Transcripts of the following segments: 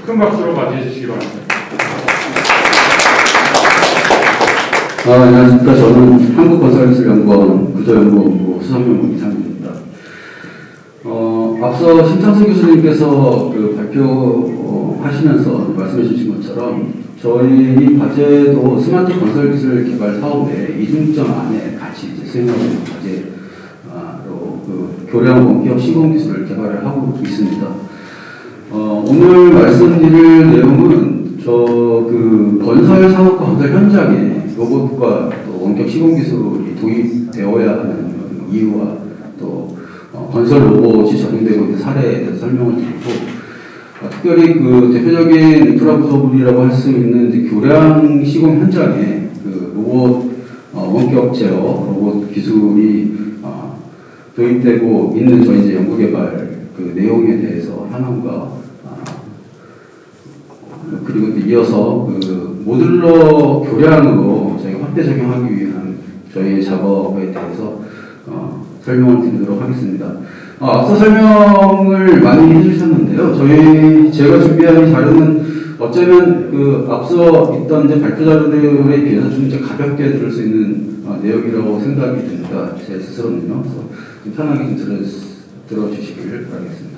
큰 박수로 맞이해 주시기 바랍니다. 안녕하십니까. 저는 한국건설기술연구원 구조연구원부 수석연구 이상입니다. 앞서 심창수 교수님께서 발표하시면서 말씀해 주신 것처럼 저희 과제도 스마트 건설기술 개발 사업의 이중점 안에 같이 수행하고 있는 과제로 교량 원격 시공기술을 개발을 하고 있습니다. 오늘 말씀드릴 내용은 건설 산업과 건설 현장에 로봇과 또 원격 시공 기술이 도입되어야 하는 이유와 또 건설 로봇이 적용되고 있는 사례에 대해서 설명을 드리고, 특별히 대표적인 인프라 부서물이라고 할 수 있는 이제 교량 시공 현장에 로봇 원격 제어 로봇 기술이 도입되고 있는 저희 이제 연구개발 내용에 대해서 현황과 그리고 또 이어서 모듈러 교량으로 저희가 확대 적용하기 위한 저희의 작업에 대해서 설명을 드리도록 하겠습니다. 앞서 설명을 많이 해주셨는데요. 제가 준비한 이 자료는 어쩌면 앞서 있던 이제 발표 자료들에 비해서 좀 이제 가볍게 들을 수 있는 내용이라고 생각이 듭니다. 제 스스로는요. 그래서 좀 편하게 좀 들어주시길 바라겠습니다.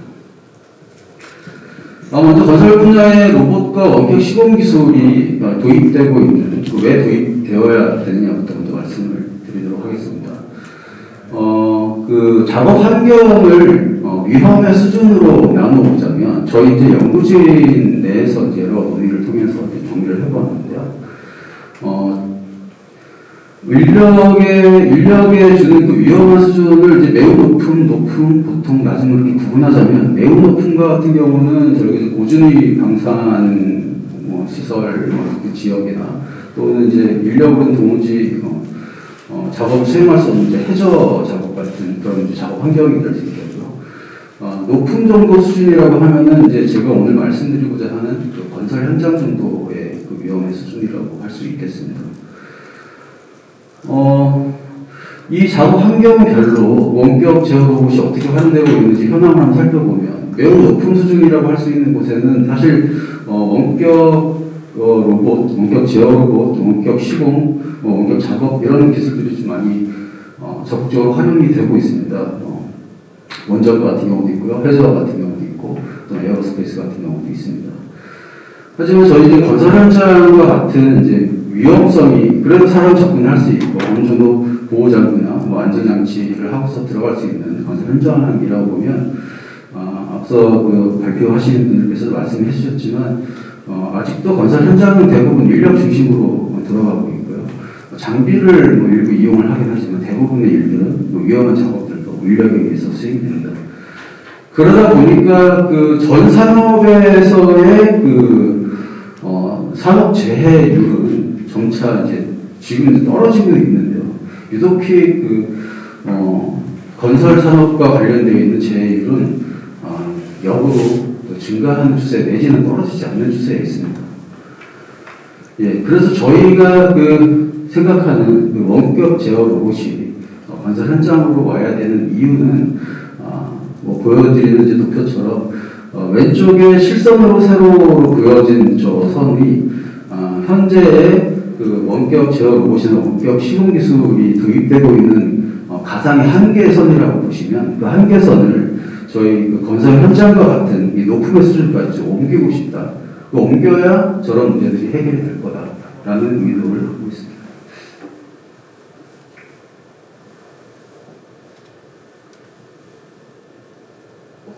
먼저 건설 분야의 로봇과 원격 시공 기술이 도입되고 있는, 왜 도입되어야 되느냐부터 먼저 말씀을 드리도록 하겠습니다. 작업 환경을 위험의 수준으로 나눠보자면, 저희 이제 연구진 내에서 이제 여러 논의를 통해서 이제 정리를 해보았는데요. 인력에 주는 위험한 수준을 이제 매우 높음, 보통, 낮음으로 이렇게 구분하자면, 매우 높은 것 같은 경우는 저희 고준위 방산 시설 지역이나 또는 이제 인력은 도무지 작업을 수행할 수 없는 이제 해저 작업 같은 그런 이제 작업 환경이 될 수 있겠고요. 높은 정도 수준이라고 하면은 이제 제가 오늘 말씀드리고자 하는 건설 현장 정도의 위험의 수준이라고 할 수 있겠습니다. 이 작업 환경별로 원격 제어 로봇이 어떻게 활용되고 있는지 현황을 한번 살펴보면, 매우 높은 수준이라고 할 수 있는 곳에는 사실 원격 로봇, 원격 제어 로봇, 원격 시공, 원격 작업 이런 기술들이 좀 많이 적극적으로 활용이 되고 있습니다. 원전 같은 경우도 있고요, 해저 같은 경우도 있고, 또 에어로스페이스 같은 경우도 있습니다. 하지만 저희 이제 건설 현장과 같은 이제 위험성이 그래도 사람 접근할 수 있고 어느 정도 보호장구나 안전장치를 하고서 들어갈 수 있는 건설 현장이라고 보면, 앞서 발표하시는 분들께서 말씀해 주셨지만 아직도 건설 현장은 대부분 인력 중심으로 들어가고 있고요. 장비를 일부 이용을 하긴 하지만 대부분의 일들은 위험한 작업들도 인력에 의해서 수행됩니다. 그러다 보니까 전 산업에서의 산업 재해율은 점차 이제 지금 떨어지고 있는데요. 유독히 건설 산업과 관련되어 있는 재해율은 역으로 증가하는 추세 내지는 떨어지지 않는 추세에 있습니다. 예, 그래서 저희가 생각하는 원격 제어 로봇이 건설 현장으로 와야 되는 이유는 보여드리는 이제 도표처럼 왼쪽에 실선으로 세로로 그려진 저 선이 현재의 원격 제어 로봇이나 원격 시공 기술이 도입되고 있는 가상의 한계선이라고 보시면, 그 한계선을 저희 건설 현장과 같은 이 높음의 수준까지 좀 옮기고 싶다. 옮겨야 저런 문제들이 해결이 될 거다라는 의도를 갖고 있습니다.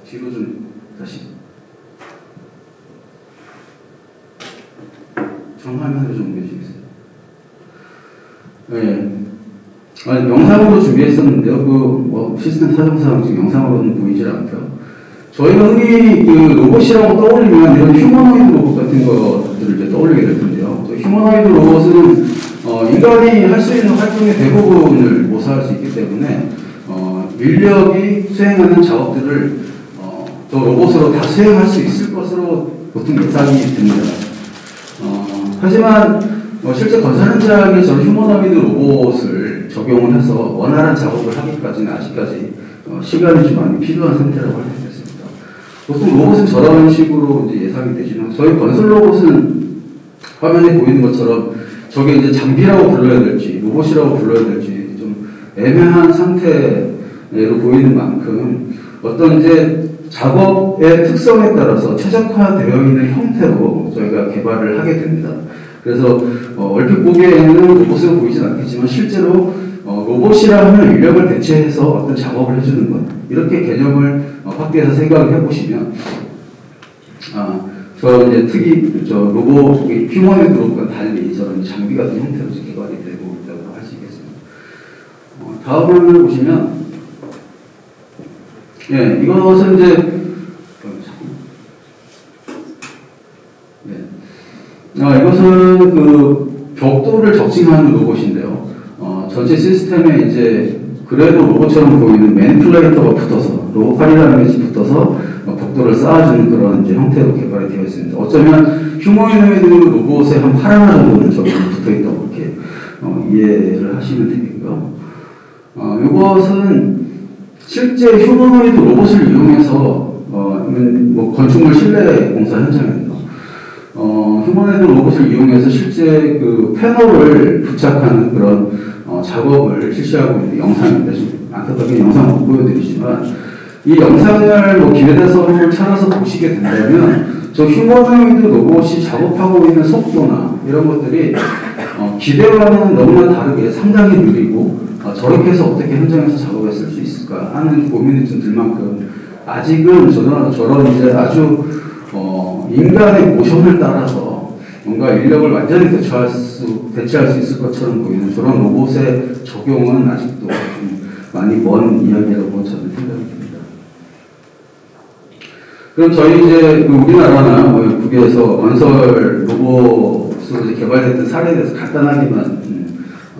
뒤로 좀 다시 정화면으로 좀 옮겨주시겠어요? 네. 영상으로 준비했었는데요. 시스템 사정상 지금 영상으로는 보이질 않고요. 저희가 흔히 로봇이라고 떠올리면 이런 휴머노이드 로봇 같은 것들을 이제 떠올리게 될 텐데요. 휴머노이드 로봇은 인간이 할 수 있는 활동의 대부분을 모사할 수 있기 때문에 인력이 수행하는 작업들을 저 로봇으로 다 수행할 수 있을 것으로 보통 예상이 됩니다. 하지만 실제 건설 현장에 저런 휴머노이드 로봇을 적용을 해서 원활한 작업을 하기까지는 아직까지 시간이 좀 많이 필요한 상태라고 할 수 있습니다. 보통 로봇은 저런 식으로 이제 예상이 되지만 저희 건설 로봇은 화면에 보이는 것처럼 저게 이제 장비라고 불러야 될지 로봇이라고 불러야 될지 좀 애매한 상태로 보이는 만큼 어떤 이제 작업의 특성에 따라서 최적화되어 있는 형태로 저희가 개발을 하게 됩니다. 그래서 얼핏 보기에는 로봇으로 보이진 않겠지만 실제로 로봇이라 하면 인력을 대체해서 어떤 작업을 해주는 것 이렇게 개념을 확대해서 생각을 해보시면 저 이제 로봇 휴머노이드 로봇과 달리 저런 장비 같은 형태로 개발이 되고 있다고 할 수 있겠습니다. 다음 화면을 보시면 예, 이것은 이제 이것은 그 벽돌을 적칭하는 로봇인데요. 전체 시스템에 이제 그래도 로봇처럼 보이는 맨플레이터가 붙어서 로봇팔이라는 것이 붙어서 벽돌을 쌓아주는 그런 이제 형태로 개발이 되어 있습니다. 어쩌면 휴머노이드 로봇의 한 8하나 정도는 저기 붙어 있다고 이렇게 이해를 하시면 되겠고요. 이것은 실제 휴머노이드 로봇을 이용해서 뭐 건축물 실내 공사 현장입니다. 휴머노이드 로봇을 이용해서 실제 그 패널을 부착하는 그런 작업을 실시하고 있는 영상인데 좀 안타깝게 영상을 못 보여드리지만 이 영상을 뭐 기회돼서 한번 찾아서 보시게 된다면 저 휴머노이드 로봇이 작업하고 있는 속도나 이런 것들이 기대와는 너무나 다르게 상당히 느리고 저렇게 해서 어떻게 현장에서 작업했을 수 있을까 하는 고민이 좀 들 만큼 아직은 저런 이제 아주 인간의 모션을 따라서 뭔가 인력을 완전히 대체할 수 있을 것처럼 보이는 저런 로봇의 적용은 아직도 좀 많이 먼 이야기라고 저는 생각이 듭니다. 그럼 저희 이제 우리나라나 뭐 국외에서 건설 로봇으로 이제 개발됐던 사례에 대해서 간단하게만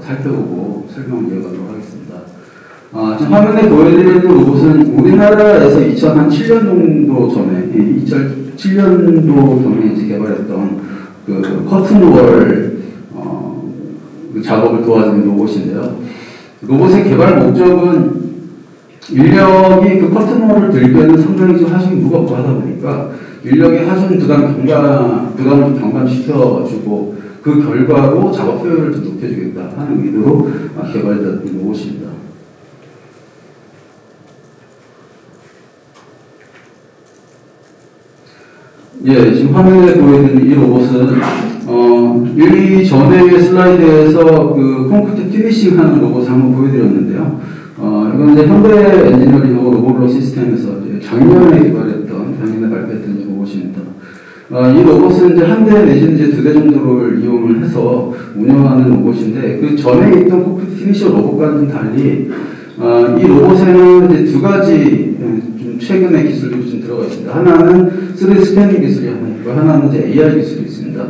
살펴보고 설명을 이어가도록 하겠습니다. 지금 화면에 보여드리는 로봇은 우리나라에서 2007년 정도 전에 2007년도 전에 이제 개발했던 그 커튼월 작업을 도와주는 로봇인데요. 로봇의 개발 목적은 인력이 그 커튼월을 들기에는 상당히 좀 하중이 무겁고 하다 보니까 인력의 하중 부담을 좀 경감시켜주고 그 결과로 작업 효율을 좀 높여주겠다 하는 의도로 개발된 로봇입니다. 예, 지금 화면에 보여드리는 이 로봇은 이 전에 슬라이드에서 그 콘크리트 피니싱 하는 로봇을 한번 보여드렸는데요. 이건 이제 현대 엔지니어링하고 로봇로 시스템에서 이제 작년에 발표했던 로봇입니다. 이 로봇은 이제 한 대 내지는 이제 2대 정도를 이용을 해서 운영하는 로봇인데 그 전에 있던 콘크리트 피니셔 로봇과는 좀 달리 이 로봇에는 이제 2가지 좀 최근의 기술이 좀 들어가 있습니다. 하나는 3D 스캐닝 기술이 하나 있고 하나는 이제 AI 기술이 있습니다.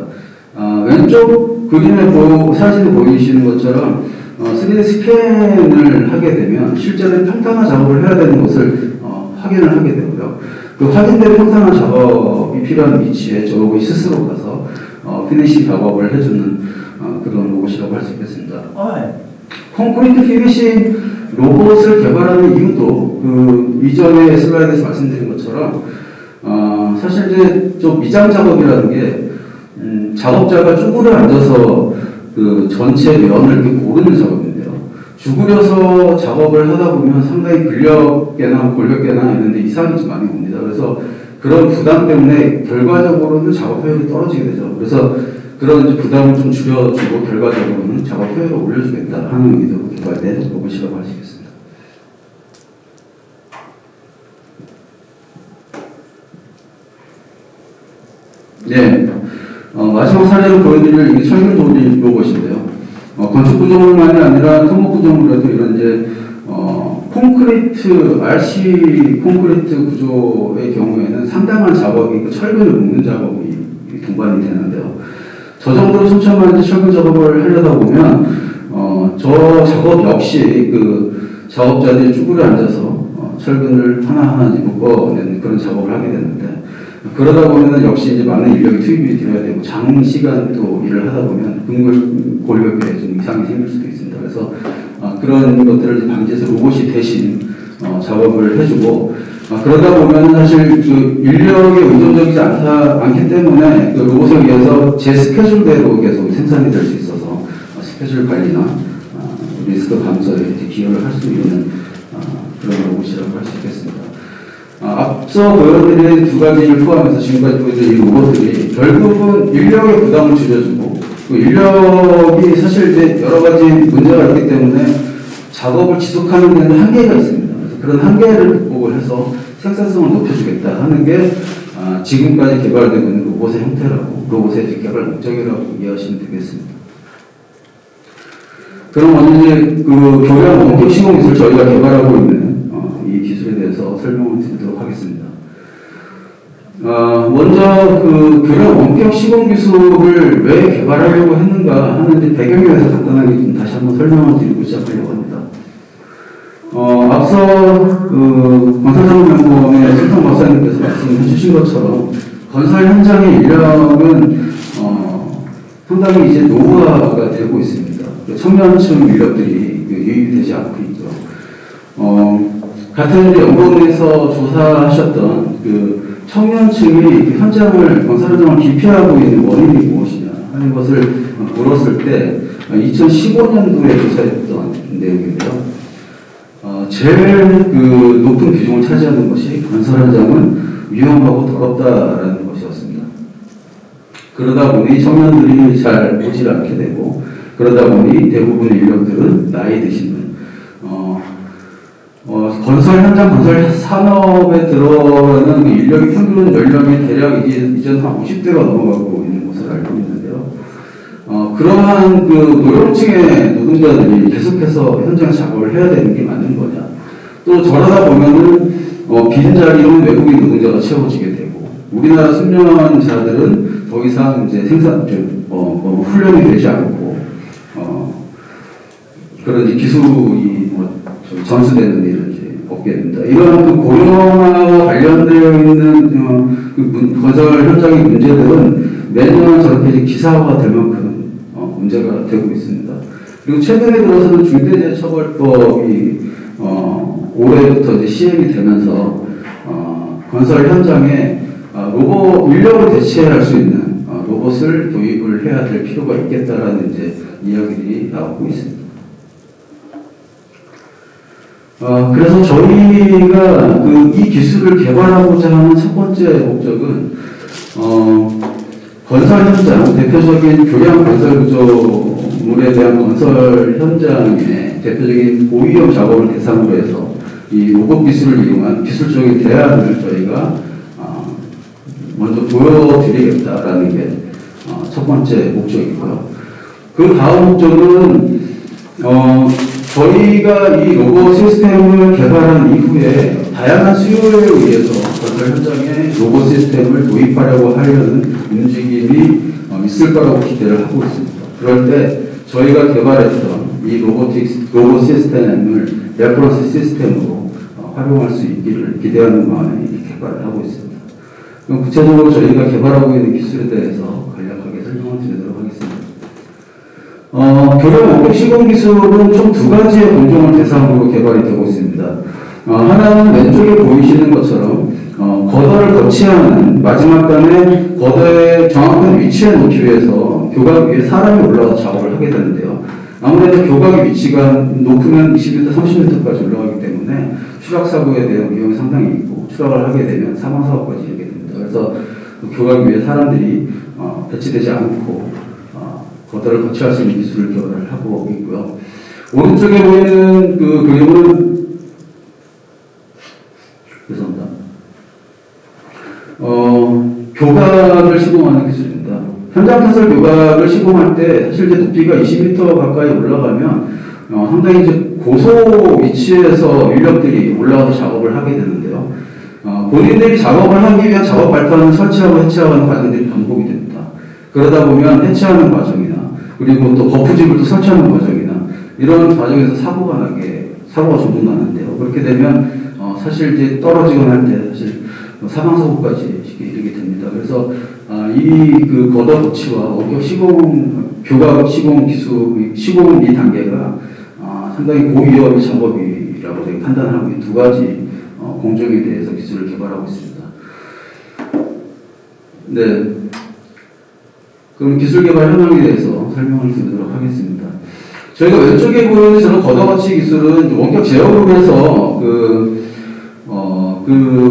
왼쪽 그림에 사진에 보이시는 것처럼 3D 스캔을 하게 되면 실제로 평탄화 작업을 해야 되는 것을 확인을 하게 되고요. 그 확인된 평탄화 작업이 필요한 위치에 저 로봇이 스스로 가서 피니시 작업을 해주는 그런 로봇이라고 할 수 있겠습니다. 콘크리트 피니시 로봇을 개발하는 이유도 그 이전에 슬라이드에서 말씀드린 것처럼 사실 이제 좀 미장 작업이라는 게 작업자가 쭈그려 앉아서 그 전체 면을 이렇게 고르는 작업인데요. 죽으려서 작업을 하다 보면 상당히 근력계나 골격계나 이런 데 이상이 좀 많이 옵니다. 그래서 그런 부담 때문에 결과적으로는 작업 효율이 떨어지게 되죠. 그래서 그런 이제 부담을 좀 줄여주고 결과적으로는 작업 효율을 올려주겠다 하는 의도로 개발된 로봇이라고 할 수 있겠습니다. 네, 마지막 사례로 보여드릴 이 철근 조립 로봇인데요. 건축 구조물만이 아니라 토목 구조물에도 이런 이제 콘크리트 RC 콘크리트 구조의 경우에는 상당한 작업이 철근을 묶는 작업이 동반이 되는데요. 저 정도로 촘촘한 철근 작업을 하려다 보면 저 작업 역시 그 작업자들이 쭈그려 앉아서 철근을 하나하나 묶어내는 그런 작업을 하게 되는데 그러다 보면 역시 이제 많은 인력이 투입이 되어야 되고 장시간 또 일을 하다 보면 근골 골격에 좀 이상이 생길 수도 있습니다. 그래서 그런 것들을 방지해서 로봇이 대신 작업을 해주고 그러다 보면 사실 그 인력이 의존적이지 않기 때문에 그 로봇에 의해서 제 스케줄대로 계속 생산이 될 수 있어서 스케줄 관리나 리스크 감소에 기여를 할 수 있는 그런 로봇이라고 할 수 있겠습니다. 앞서 보여드린 두 가지를 포함해서 지금까지 보여드린 이 로봇들이 결국은 인력의 부담을 줄여주고 그 인력이 사실 이제 여러 가지 문제가 있기 때문에 작업을 지속하는 데는 한계가 있습니다. 그래서 그런 한계를 극복을 해서 생산성을 높여주겠다 하는 게 지금까지 개발되고 있는 로봇의 형태라고 로봇의 개발 목적이라고 이해하시면 되겠습니다. 그럼 먼저 이제 그 교량 원격 시공 기술 저희가 개발하고 있는 이 기술에 대해서 설명을 드리도록 하겠습니다. 먼저 그 교량 원격 시공 기술을 왜 개발하려고 했는가 하는 배경에 대해서 간단하게 좀 다시 한번 설명을 드리고 시작하려고 합니다. 앞서 그 건설산업연구원의 설탕 박사님께서 말씀해 주신 것처럼 건설 현장의 인력은 상당히 이제 노후화가 되고 있습니다. 청년층 인력들이 유입되지 않고 있고요. 같은 이제 연구원에서 조사하셨던 그 청년층이 현장을 건설 현장을 기피하고 있는 원인이 무엇이냐 하는 것을 물었을 때 2015년도에 조사했던 내용인데요. 제일 그 높은 비중을 차지하는 것이 건설 현장은 위험하고 더럽다라는 것이었습니다. 그러다 보니 청년들이 잘 오질 않게 되고 그러다 보니 대부분의 인력들은 나이 드시는 건설 현장 건설 산업에 들어가는 인력의 평균 연령이 대략 이제는 한 50대가 넘어가고 있는 것을 알고 있는데요. 그러한 그 노령층의 노동자들이 계속해서 현장 작업을 해야 되는 게 맞는 거냐. 또 저러다 보면은 빈 자리는 외국인 노동자가 채워지게 되고 우리나라 숙련자들은 더 이상 이제 훈련이 되지 않고 그런 이제 기술이 전수되는 일을 이제 없게 됩니다. 이런 그 고령화와 관련되어 있는 그 건설 현장의 문제들은 매년 저렇게 이제 기사화가 될 만큼 문제가 되고 있습니다. 그리고 최근에 들어서는 중대재해처벌법이 올해부터 이제 시행이 되면서 건설 현장에 인력을 대체할 수 있는 로봇을 도입을 해야 될 필요가 있겠다라는 이제 이야기들이 나오고 있습니다. 그래서 저희가 이 기술을 개발하고자 하는 첫 번째 목적은 건설 현장, 대표적인 교량 건설 구조물에 대한 건설 현장의 대표적인 고위험 작업을 대상으로 해서 이 로봇 기술을 이용한 기술적인 대안을 저희가 먼저 보여드리겠다라는 게 첫 번째 목적이고요. 그 다음 목적은 저희가 이 로봇 시스템을 개발한 이후에 다양한 수요에 의해서 건설 현장에 로봇 시스템을 도입하려고 하려는 움직임이 있을 거라고 기대를 하고 있습니다. 그럴 때 저희가 개발했던 이 로봇 시스템을 레퍼런스 시스템으로 활용할 수 있기를 기대하는 마음에 개발을 하고 있습니다. 그럼 구체적으로 저희가 개발하고 있는 기술에 대해서 간략하게 설명을 드리도록 하겠습니다. 교량 원격 시공 기술은 총 두 가지의 공정을 대상으로 개발이 되고 있습니다. 하나는 왼쪽에 보이시는 것처럼 거더를 거치하는 마지막 단에 거더의 정확한 위치에 놓기 위해서 교각 위에 사람이 올라가서 작업을 하게 되는데요. 아무래도 교각의 위치가 높으면 20m, 30m까지 올라가기 때문에 추락사고에 대한 위험이 상당히 있고 추락을 하게 되면 사망사고까지 이르게 됩니다. 그래서 교각 위에 사람들이 배치되지 않고 거더를 거치할 수 있는 기술을 개발을 하고 있고요. 오른쪽에 보이는 그 그림은 죄송합니다. 교각을 시공하는 기술입니다. 현장 건설 교각을 시공할 때 사실 이제 높이가 20m 가까이 올라가면 상당히 이제 고소 위치에서 인력들이 올라가서 작업을 하게 되는데요. 본인들이 작업을 하기 위한 작업 발판을 설치하고 해체하는 과정들이 반복이 됩니다. 그러다 보면 해체하는 과정이나 그리고 또 거푸집을 또 설치하는 과정이나 이런 과정에서 사고가 종종 나는데요. 그렇게 되면 사실 이제 떨어지거나 할 때 사실 사망사고까지 이르게 됩니다. 그래서 이 그 거더 거치와 원격 교각 시공 기술, 시공 이 단계가 상당히 고위험의 작업이라고 저희 판단을 하고 이 두 가지 공정에 대해서 개발하고 있습니다. 네. 그럼 기술 개발 현황에 대해서 설명을 드리도록 하겠습니다. 저희가 왼쪽에 보이는 저런 걷어거치 기술은 원격 제어로 해서 그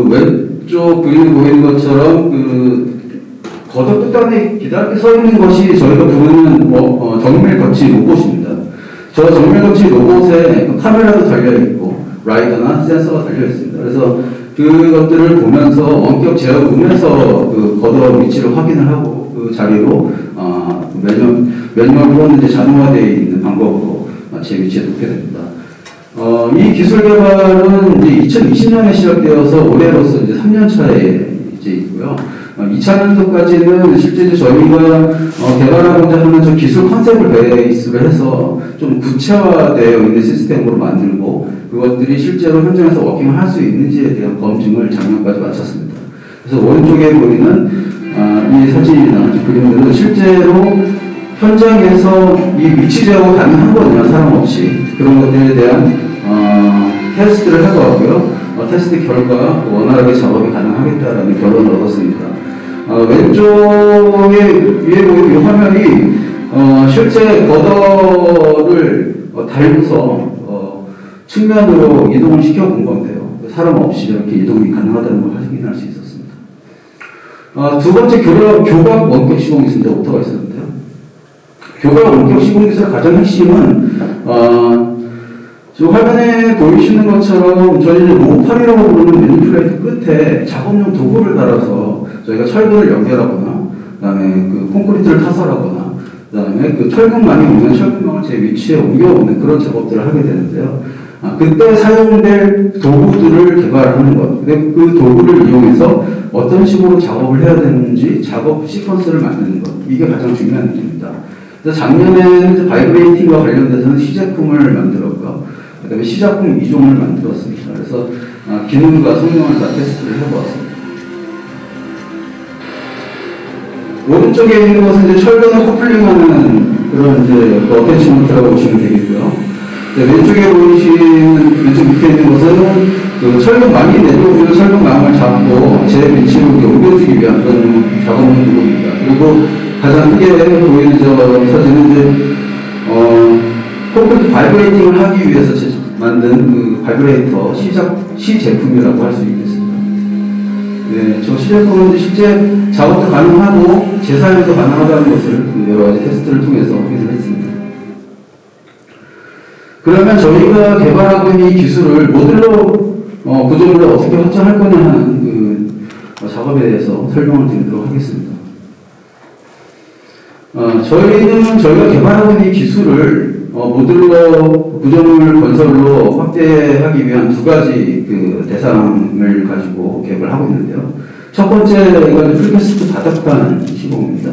왼쪽 그림 보이는 것처럼 걷어 끝단에 기다랗게 서 있는 것이 저희가 부르는 정밀 거치 로봇입니다. 저 정밀 거치 로봇에 카메라도 달려 있고 라이더나 센서가 달려 있습니다. 그래서 그것들을 보면서 원격 제어룸에서 그 걷어 위치를 확인을 하고 그 자리로 매뉴얼 또는 자동화되어 있는 방법으로 제 위치에 놓게 됩니다. 이 기술 개발은 이제 2020년에 시작되어서 올해로서 이제 3년 차에 이제 있고요. 2000년도까지는 실제 저희가 개발하고자 하는 저 기술 컨셉을 베이스로 해서 좀 구체화되어 있는 시스템으로 만들고 그것들이 실제로 현장에서 워킹을 할 수 있는지에 대한 검증을 작년까지 마쳤습니다. 그래서 오른쪽에 보이는 이 사진이나 그림들은 실제로 현장에서 이 위치 제어가 가능한 거냐 사람 없이 그런 것들에 대한 테스트를 해보았고요. 테스트 결과 원활하게 작업이 가능하겠다라는 결론을 얻었습니다. 왼쪽에 위에 보이는 이 화면이 실제 걷어를 달고서 측면으로 이동을 시켜본 건데요. 사람 없이 이렇게 이동이 가능하다는 걸 확인할 수 있었습니다. 두 번째 교각 원격 시공 기술 오토가 있었는데요. 교각 원격 시공 기술의 가장 핵심은 지금 화면에 보이시는 것처럼 저희는 로팔이라고 부르는 매니플레이트 끝에 작업용 도구를 달아서 저희가 철근을 연결하거나 그다음에 그 콘크리트를 타설하거나 그다음에 그 철근망이 오면 철근망을 제 위치에 옮겨오는 그런 작업들을 하게 되는데요. 그때 사용될 도구들을 개발하는 것. 근데 그 도구를 이용해서 어떤 식으로 작업을 해야 되는지 작업 시퀀스를 만드는 것. 이게 가장 중요한 일입니다. 그래서 작년에는 바이브레이팅과 관련돼서는 시제품을 만들었고요. 그 다음에 시작품 2종을 만들었습니다. 그래서 기능과 성능을 다 테스트를 해보았습니다. 오른쪽에 있는 것은 이제 철근을 커플링하는 그런 이제 어태치먼트라고 보시면 되겠고요. 왼쪽에 보이시는 왼쪽 밑에 있는 것은 그 철근망이 내려오는 철근망을 잡고 제 위치로 옮겨주기 위한 그런 작업용 도구입니다. 그리고 가장 크게 보이는 저 사진은 이제 콘크리트 바이브레이팅을 하기 위해서 만든 그 바이브레이터 시제품이라고 할 수 있겠습니다. 네, 저 시제품은 실제 작업도 가능하고 재사용도 가능하다는 것을 여러 가지 테스트를 통해서 확인을 했습니다. 그러면 저희가 개발하고 있는 이 기술을 모듈러 구조물을 어떻게 확장할 거냐 하는 그 작업에 대해서 설명을 드리도록 하겠습니다. 저희는 저희가 개발하고 있는 이 기술을 모듈러 구조물 건설로 확대하기 위한 두 가지 그 대상을 가지고 개발을 하고 있는데요. 첫 번째가 프리캐스트 바닥판 시공입니다.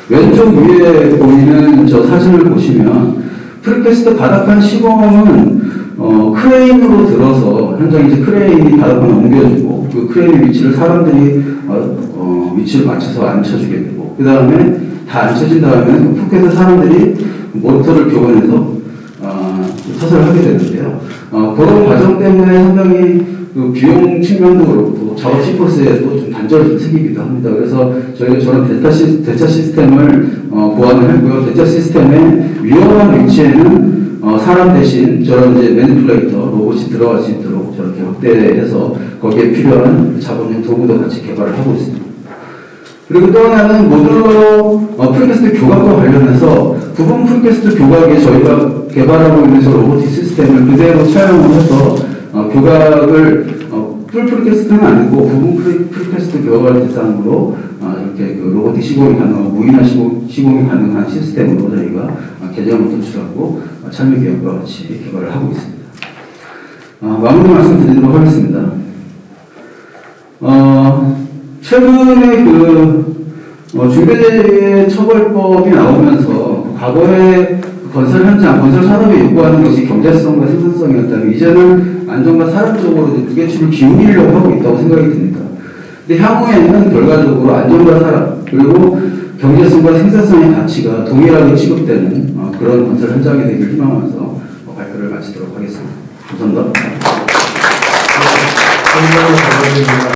왼쪽 위에 보이는 저 사진을 보시면 프리캐스트 바닥판 시공은 크레인으로 들어서 현장 이제 크레인이 바닥판을 옮겨주고 그 크레인 위치를 사람들이 위치를 맞춰서 앉혀주게 되고 그 다음에 다 앉혀진 다음에 그 푸켓에 사람들이 모터를 교환해서 서설을 하게 되는데요. 그런 과정 때문에 상당히 그 비용 측면도 그렇고 작업 시퀀스에도 좀 단절이 생기기도 합니다. 그래서 저희가 저런 대차 시스템을 보완을 했고요. 대차 시스템의 위험한 위치에는 사람 대신 저런 이제 매니플레이터 로봇이 들어갈 수 있도록 저렇게 확대해서 거기에 필요한 작업용 도구도 같이 개발을 하고 있습니다. 그리고 또 하나는 모듈러 프리캐스트 교각과 관련해서 부분 프리캐스트 교각에 저희가 개발하고 있는 저 로보틱 시스템을 그대로 차용을 해서 교각을 풀 프리캐스트는 아니고 부분 프리캐스트 교각을 대상으로 이렇게 그 로보틱 시공이 가능하고 무인화 시공이 가능한 시스템으로 저희가 개정을 도출하고 참여 기업과 같이 개발을 하고 있습니다. 마무리 말씀드리도록 하겠습니다. 최근에 중대재해 처벌법이 나오면서 과거에 건설 현장, 건설 산업이 요구하는 것이 경제성과 생산성이었다면 이제는 안전과 사람 쪽으로 무게추를 기울이려고 하고 있다고 생각이 듭니다. 근데 향후에는 결과적으로 안전과 사람 그리고 경제성과 생산성의 가치가 동일하게 취급되는 그런 건설 현장이 되길 희망하면서 발표를 마치도록 하겠습니다. 감사합니다.